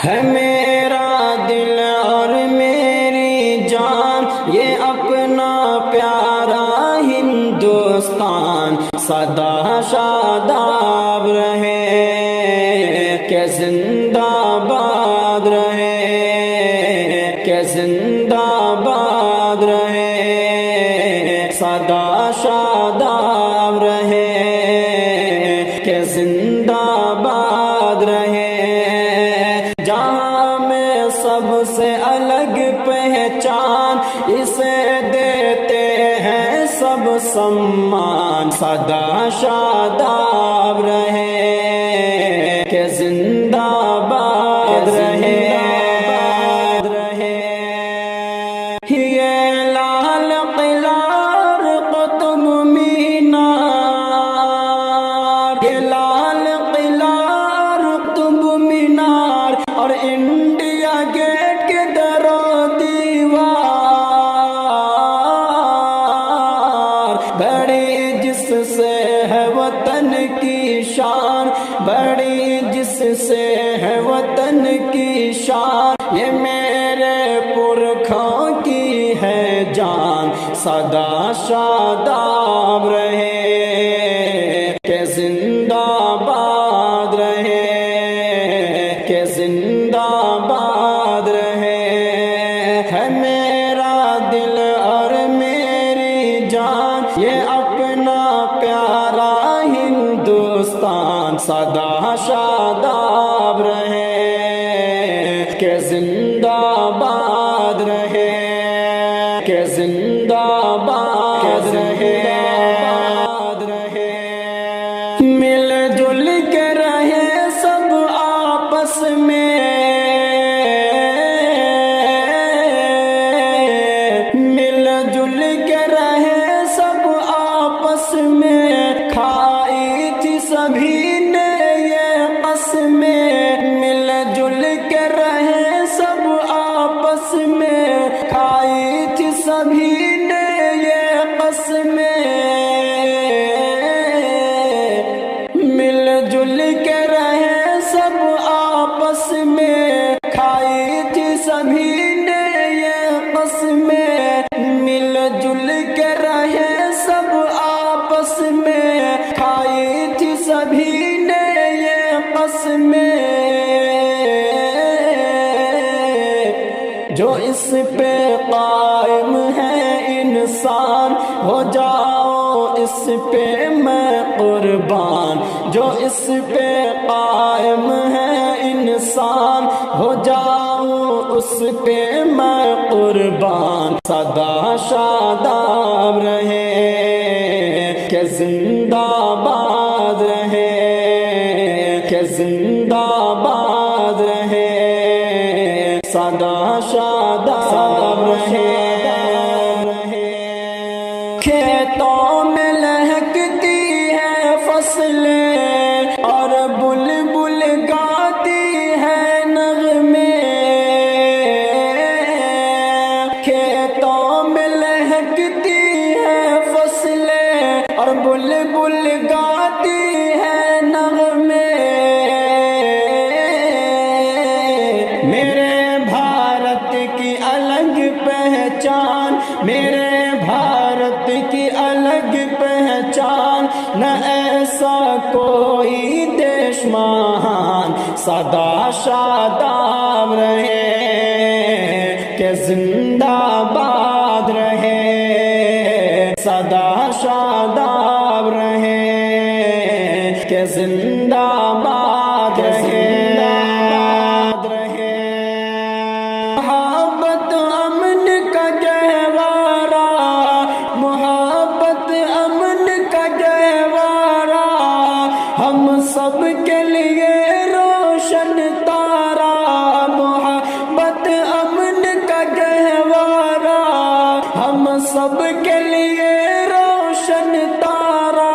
ہے میرا دل اور میری جان، یہ اپنا پیارا ہندوستان سدا شاداب رہے، کہ زندہ باد رہے، کہ زندہ باد رہے، سدا شاداب رہے، کہ زندہ باد رہے۔ جہاں میں سب سے الگ پہچان، اسے دیتے ہیں سب سمان، سدا شاداب رہے، کہ زندہ باد رہے۔ یہ لال قلعہ قطب مینار، یہ لال قلعہ قطب مینار، اور انڈیا گیٹ کے در و دیوار، بڑی جس سے ہے وطن کی شان، بڑی جس سے ہے وطن کی شان، یہ میرے پرکھوں کی ہے جان، سدا شاداب رہے، کہ زندہ باد رہے، کہ زندہ باد رہے۔ ہے میرا دل اور میری جان، یہ اپنا پیارا ہندوستان سدا شاداب رہے، کہ زندہ باد رہے، کہ زندہ باد رہے۔ مل جل کے رہے سب آپس میں، مل جل کے رہے سب آپس میں، کھائی تھی سبھی نے یہ قسمیں، مل جل کے رہے سب آپس میں، کھائی تھی سبھی نے یہ قسمیں، مل جل کے رہے سب آپس میں، کھائی تھی سبھی نے یہ قسمیں، مل جل کے رہے سب آپس میں، کھائی تھی سبھی نے یہ قسمیں، جو اس پہ قائم ہے انسان، ہو جاؤ اس پہ میں قربان، جو اس پہ قائم ہے انسان، ہو جاؤ اس پہ میں قربان، سدا شاداب رہے، کہ زندہ باد رہے، کہ زندہ باد رہے، سدا شاداب رہے۔ کھیتوں میں لہکتی ہے فصلیں، اور بلبل گاتی ہے نغمے، کھیتوں میں لہکتی ہے فصلیں، اور بلبل گاتی ہے نغمے، میرے بھارت کی الگ پہچان، میرے بھارت کی الگ پہچان، نہ ایسا کوئی دیش مہان، سدا شاداب رہے، کہ زندہ باد رہے، سدا شاداب رہے، کہ زندہ باد رہے۔ محبت امن کا گہوارہ، محبت امن کا گہوارہ، ہم سب کے لیے روشن تارا، محبت امن کا گہوارہ، ہم سب کے لیے روشن تارا،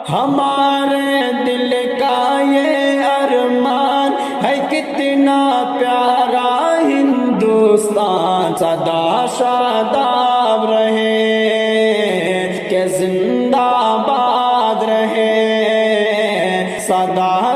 ہمارے دل کا یہ ارمان ہے، کتنا پیارا ہندوستان سدا شاداب رہے، کہ زندہ باد رہے، سدا